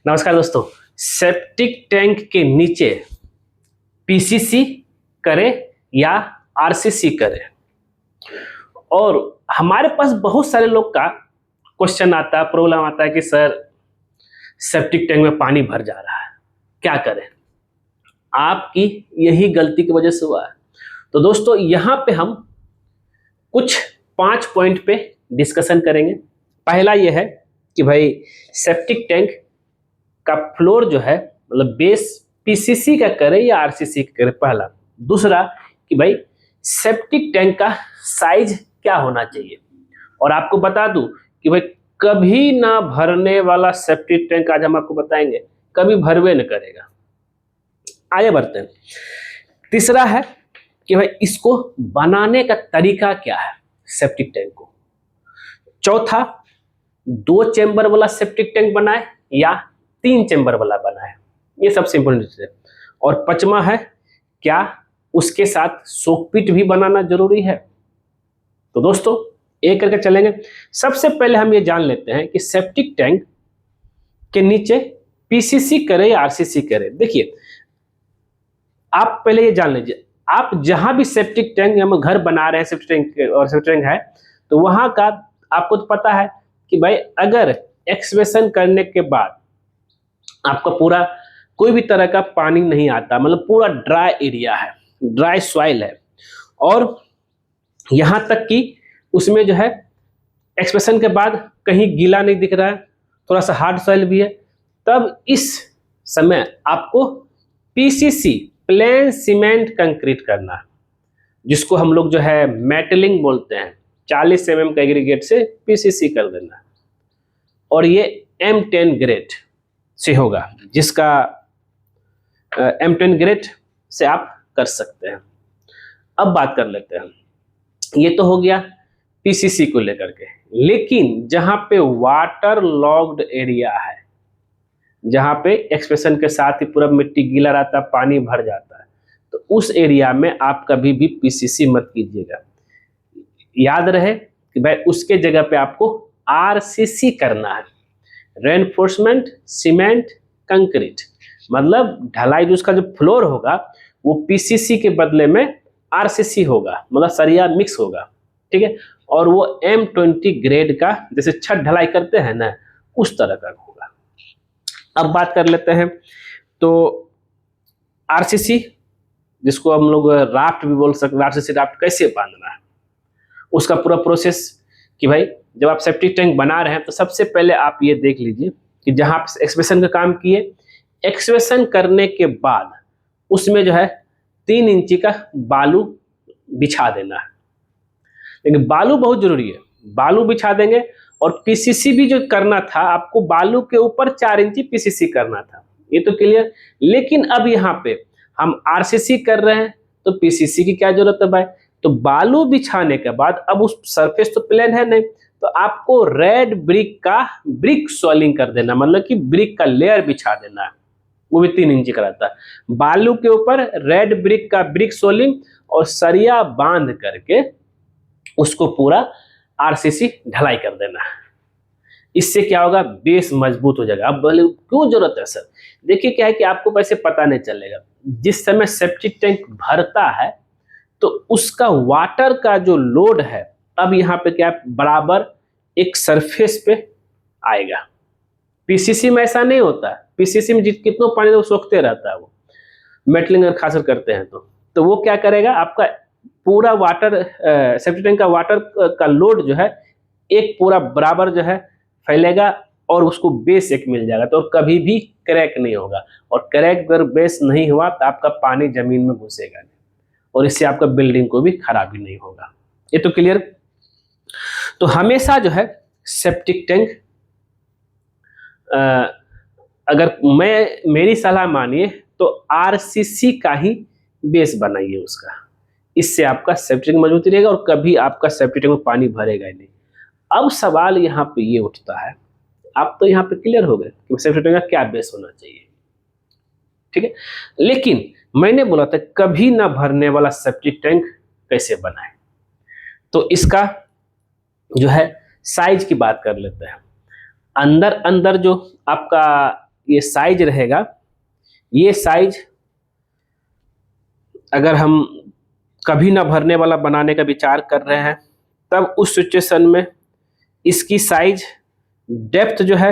नमस्कार दोस्तों। Septic tank के नीचे पीसीसी करें या आरसीसी करें, और हमारे पास बहुत सारे लोग का क्वेश्चन आता है, प्रॉब्लम आता है कि सर सेप्टिक टैंक में पानी भर जा रहा है, क्या करें। आपकी यही गलती की वजह से हुआ है। तो दोस्तों यहाँ पे हम कुछ 5 पॉइंट पे डिस्कशन करेंगे। पहला यह है कि भाई सेप्टिक टैंक का फ्लोर जो है, मतलब बेस पीसीसी का करे या आरसीसी का करे, पहला। दूसरा कि भाई सेप्टिक टैंक का साइज क्या होना चाहिए। और आपको बता दूं कि भाई कभी ना भरने वाला सेप्टिक टैंक आज हम आपको बताएंगे, कभी भरवे न करेगा। आगे बढ़ते हैं। तीसरा है कि भाई इसको बनाने का तरीका क्या है सेप्टिक टैंक को। चौथा, 2 चेंबर वाला सेप्टिक टैंक बनाए या 3 चेंबर वाला बनाए, ये सबसे इंपॉर्टेंट है। और 5वां है, क्या उसके साथ सोकपिट भी बनाना जरूरी है। तो दोस्तों एक करके चलेंगे। सबसे पहले हम ये जान लेते हैं कि सेप्टिक टैंक के नीचे पीसीसी करे या आरसीसी करे। देखिए, आप पहले ये जान लीजिए, आप जहां भी सेप्टिक टैंक, हम घर बना रहे हैं सेप्टिक टैंक और सेप्टिक टैंक है, तो वहां का आपको तो पता है कि भाई अगर एक्सवेशन करने के बाद आपका पूरा कोई भी तरह का पानी नहीं आता, मतलब पूरा ड्राई एरिया है, ड्राई सॉइल है, और यहां तक कि उसमें जो है एक्सप्रेशन के बाद कहीं गीला नहीं दिख रहा है, थोड़ा सा हार्ड सॉइल भी है, तब इस समय आपको पीसीसी, प्लेन सीमेंट कंक्रीट करना है, जिसको हम लोग जो है मेटलिंग बोलते हैं। 40 mm का एग्रीगेट से पीसीसी कर देना है, और ये M10 ग्रेड से होगा, जिसका M10 ग्रेड से आप कर सकते हैं। अब बात कर लेते हैं, ये तो हो गया पीसीसी को लेकर के। लेकिन जहां पे वाटर लॉग्ड एरिया है, जहां पे एक्सप्रेशन के साथ ही पूरा मिट्टी गीला रहता है, पानी भर जाता है, तो उस एरिया में आप कभी भी पीसीसी मत कीजिएगा। याद रहे कि भाई उसके जगह पे आपको आरसीसी करना है, रेनफोर्समेंट सीमेंट कंक्रीट। मतलब ढलाई जो उसका जो फ्लोर होगा वो पीसीसी के बदले में आरसीसी होगा, मतलब सरिया मिक्स होगा, ठीक है। और वो M20 ग्रेड का, जैसे छत ढलाई करते हैं ना, उस तरह का होगा। अब बात कर लेते हैं, तो आरसीसी, जिसको हम लोग राफ्ट भी बोल सकते हैं, आरसीसी राफ्ट कैसे बांधना है, उसका पूरा प्रोसेस। कि भाई जब आप सेप्टिक टैंक बना रहे हैं तो सबसे पहले आप ये देख लीजिए कि जहां आप एक्सप्रेशन का काम किए, एक्सप्रेशन करने के बाद उसमें जो है 3 इंची का बालू बिछा देना है। लेकिन बालू बहुत जरूरी है, बालू बिछा देंगे। और पीसीसी भी जो करना था आपको, बालू के ऊपर 4 इंची पीसीसी करना था, ये तो क्लियर। लेकिन अब यहाँ पे हम आरसीसी कर रहे हैं तो पीसीसी की क्या जरूरत है भाई। तो बालू बिछाने के बाद अब उस सरफेस तो प्लेन है नहीं, तो आपको रेड ब्रिक का ब्रिक सॉलिंग कर देना, मतलब कि ब्रिक का लेयर बिछा देना है, वो भी 3 इंची का रहता है। बालू के ऊपर रेड ब्रिक का ब्रिक सोलिंग और सरिया बांध करके उसको पूरा आरसीसी ढलाई कर देना है। इससे क्या होगा, बेस मजबूत हो जाएगा। अब बोले क्यों जरूरत है सर, देखिए क्या है कि आपको वैसे पता नहीं चलेगा। जिस समय सेप्टिक टैंक भरता है तो उसका वाटर का जो लोड है, अब यहाँ पे क्या बराबर एक सरफेस पे आएगा। पीसीसी में ऐसा नहीं होता है। पीसीसी में कितना पानी वो सोखते रहता है, वो मेटलिंग खासकर करते हैं तो वो क्या करेगा, आपका पूरा वाटर सेप्टिक टैंक का वाटर का लोड जो है एक पूरा बराबर जो है फैलेगा, और उसको बेस एक मिल जाएगा, तो कभी भी क्रैक नहीं होगा। और क्रैक अगर बेस नहीं हुआ तो आपका पानी जमीन में घुसेगा नहीं, और इससे आपका बिल्डिंग को भी खराबी नहीं होगा। ये तो क्लियर। तो हमेशा जो है सेप्टिक टैंक, अगर मेरी सलाह मानिए तो आरसीसी का ही बेस बनाइए उसका। इससे आपका सेप्टिक टैंक मजबूत रहेगा और कभी आपका सेप्टिक टैंक में पानी भरेगा ही नहीं। अब सवाल यहाँ पे ये उठता है, आप तो यहाँ पे क्लियर हो गए कि सेप्टिक टैंक का क्या बेस होना चाहिए, ठीक है। लेकिन मैंने बोला था कभी ना भरने वाला सेप्टिक टैंक कैसे बनाए, तो इसका जो है साइज की बात कर लेते हैं। अंदर अंदर जो आपका ये साइज रहेगा, ये साइज अगर हम कभी ना भरने वाला बनाने का विचार कर रहे हैं, तब उस सिचुएशन में इसकी साइज डेप्थ जो है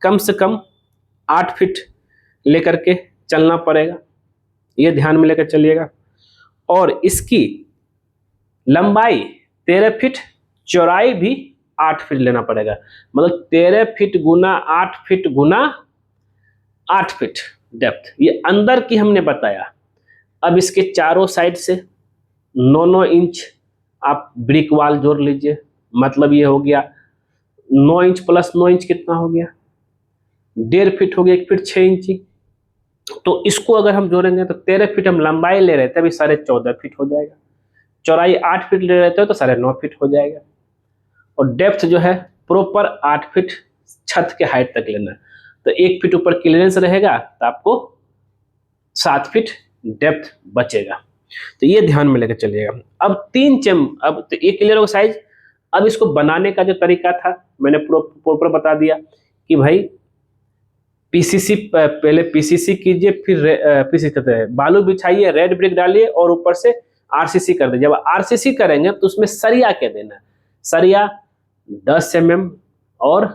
कम से कम 8 फीट लेकर के चलना पड़ेगा, ये ध्यान में लेकर चलिएगा। और इसकी लंबाई 13 फीट, चौड़ाई भी 8 फीट लेना पड़ेगा, मतलब 13 फीट गुना 8 फीट गुना 8 फीट डेप्थ, ये अंदर की हमने बताया। अब इसके चारों साइड से 9-9 इंच आप ब्रिक वाल जोड़ लीजिए, मतलब ये हो गया 9 इंच प्लस 9 इंच कितना हो गया, 1.5 फीट हो गया, 1 फीट 6 इंची। तो इसको अगर हम जोड़ेंगे तो 13 फीट हम लंबाई ले रहे थे, अभी 14.5 फीट हो जाएगा। चौड़ाई 8 फीट ले रहे थे तो 9.5 फीट हो जाएगा। और डेप्थ जो है प्रॉपर 8 फीट छत के हाइट तक लेना है, तो 1 फीट ऊपर क्लियरेंस रहेगा तो आपको 7 फीट डेप्थ बचेगा। तो ये ध्यान में लेकर चलिएगा। अब अब तो ये क्लियर हो साइज। अब इसको बनाने का जो तरीका था मैंने प्रॉपर बता दिया कि भाई पीसीसी, पहले पीसीसी कीजिए, फिर पीसीसी करते हैं, बालू बिछाइए, रेड ब्रिक डालिए और ऊपर से आरसीसी कर दीजिए। जब आरसीसी करेंगे तो उसमें सरिया क्या देना है, सरिया 10 mm और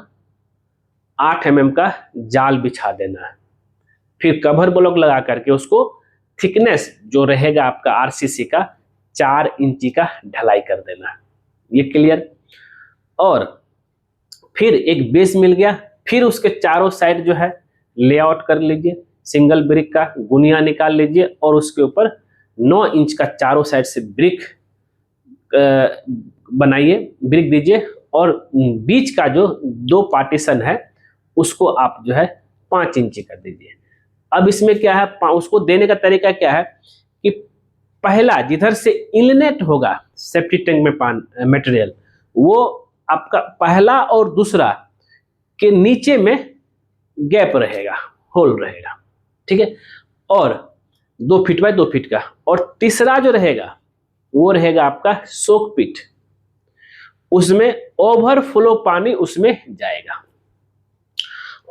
8 mm का जाल बिछा देना है। फिर कवर ब्लॉक लगा करके उसको थिकनेस जो रहेगा आपका आरसीसी का 4 इंची का ढलाई कर देना है, ये क्लियर। और फिर एक बेस मिल गया, फिर उसके चारों साइड जो है लेआउट कर लीजिए, सिंगल ब्रिक का गुनिया निकाल लीजिए और उसके ऊपर 9 इंच का चारों साइड से ब्रिक बनाइए, ब्रिक दीजिए और बीच का जो 2 पार्टीशन है उसको आप जो है 5 इंची कर दीजिए। अब इसमें क्या है, उसको देने का तरीका क्या है कि पहला जिधर से इनलेट होगा सेफ्टी टैंक में मटेरियल, वो आपका पहला और दूसरा के नीचे में गैप रहेगा, होल रहेगा, ठीक है, और 2 फीट बाय 2 फीट का। और तीसरा जो रहेगा वो रहेगा आपका सोक पिट, उसमें ओवरफ्लो पानी उसमें जाएगा।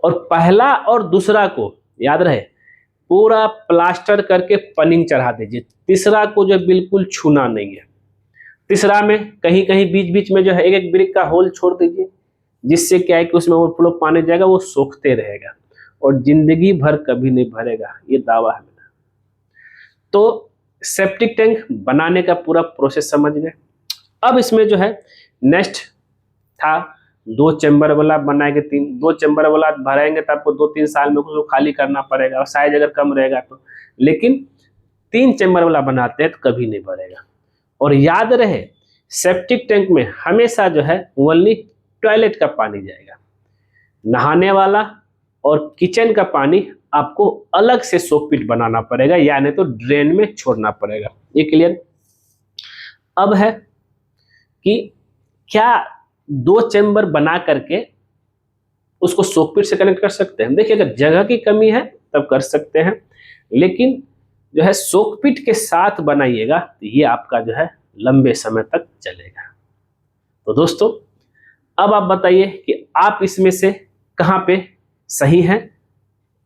और पहला और दूसरा को याद रहे पूरा प्लास्टर करके पनिंग चढ़ा दीजिए, तीसरा को जो बिल्कुल छूना नहीं है। तीसरा में कहीं कहीं बीच बीच में जो है एक ब्रिक का होल छोड़ दीजिए, जिससे क्या है कि उसमें ओवरफ्लो पानी जाएगा, वो सोखते रहेगा और जिंदगी भर कभी नहीं भरेगा, ये दावा है मेरा। तो सेप्टिक टैंक बनाने का पूरा प्रोसेस समझ गए। अब इसमें जो है नेक्स्ट था 2 चैम्बर वाला बनाएंगे, 2 चैम्बर वाला भरेंगे तो आपको 2-3 साल में उसको खाली करना पड़ेगा, और साइज अगर कम रहेगा तो। लेकिन 3 चैम्बर वाला बनाते हैं तो कभी नहीं भरेगा। और याद रहे सेप्टिक टैंक में हमेशा जो है ओनली टॉयलेट का पानी जाएगा, नहाने वाला और किचन का पानी आपको अलग से सोक पिट बनाना पड़ेगा, यानी तो ड्रेन में छोड़ना पड़ेगा। ये क्लियर। अब है कि क्या 2 चैम्बर बना करके उसको सोक पिट से कनेक्ट कर सकते हैं? देखिए अगर जगह की कमी है तब कर सकते हैं, लेकिन जो है सोक पिट के साथ बनाइएगा तो ये आपका जो है लंबे समय तक चलेगा। तो दोस्तों अब आप बताइए कि आप इसमें से कहाँ पे सही हैं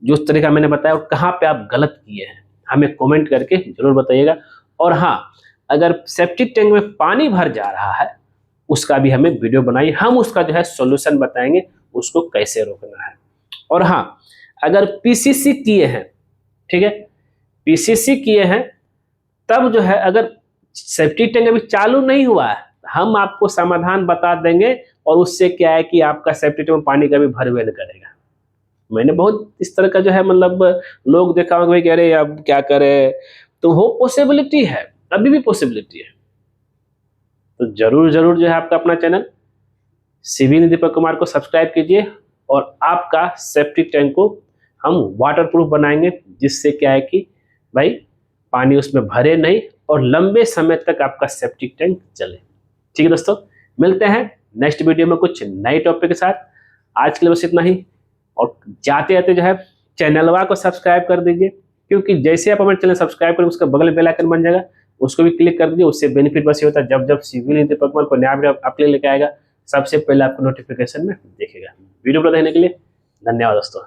जो उस तरीका मैंने बताया, और कहाँ पे आप गलत किए हैं, हमें कमेंट करके जरूर बताइएगा। और हाँ, अगर सेप्टिक टैंक में पानी भर जा रहा है उसका भी हमें वीडियो बनाइए, हम उसका जो है सॉल्यूशन बताएंगे उसको कैसे रोकना है। और हाँ, अगर पीसीसी किए हैं, ठीक है, पीसीसी किए हैं, तब जो है अगर सेप्टिक टैंक अभी चालू नहीं हुआ है हम आपको समाधान बता देंगे, और उससे क्या है कि आपका सेप्टिक टैंक में पानी कभी भरवे नहीं करेगा। मैंने बहुत इस तरह का जो है मतलब लोग देखा होगा, कह रहे अब क्या करे, तो वो पॉसिबिलिटी है, अभी भी पॉसिबिलिटी है। तो जरूर जरूर जो है आपका अपना चैनल सिविल दीपक कुमार को सब्सक्राइब कीजिए, और आपका सेप्टिक टैंक को हम वाटरप्रूफ बनाएंगे, जिससे क्या है कि भाई पानी उसमें भरे नहीं और लंबे समय तक आपका सेप्टिक टैंक चले। ठीक है दोस्तों, मिलते हैं नेक्स्ट वीडियो में कुछ नए टॉपिक के साथ। आज के लिए बस इतना ही, और जाते जाते जो है चैनलवा को सब्सक्राइब कर दीजिए, क्योंकि जैसे आप हमारे चैनल सब्सक्राइब करें उसका बगल में बेल आइकन बन जाएगा, उसको भी क्लिक कर दीजिए। उससे बेनिफिट बस ये होता है जब जब सिविल दीपक कुमार को नया वीडियो आपके लिए लेके आएगा सबसे पहले आपको नोटिफिकेशन में दिखेगा। वीडियो को देखने के लिए धन्यवाद दोस्तों।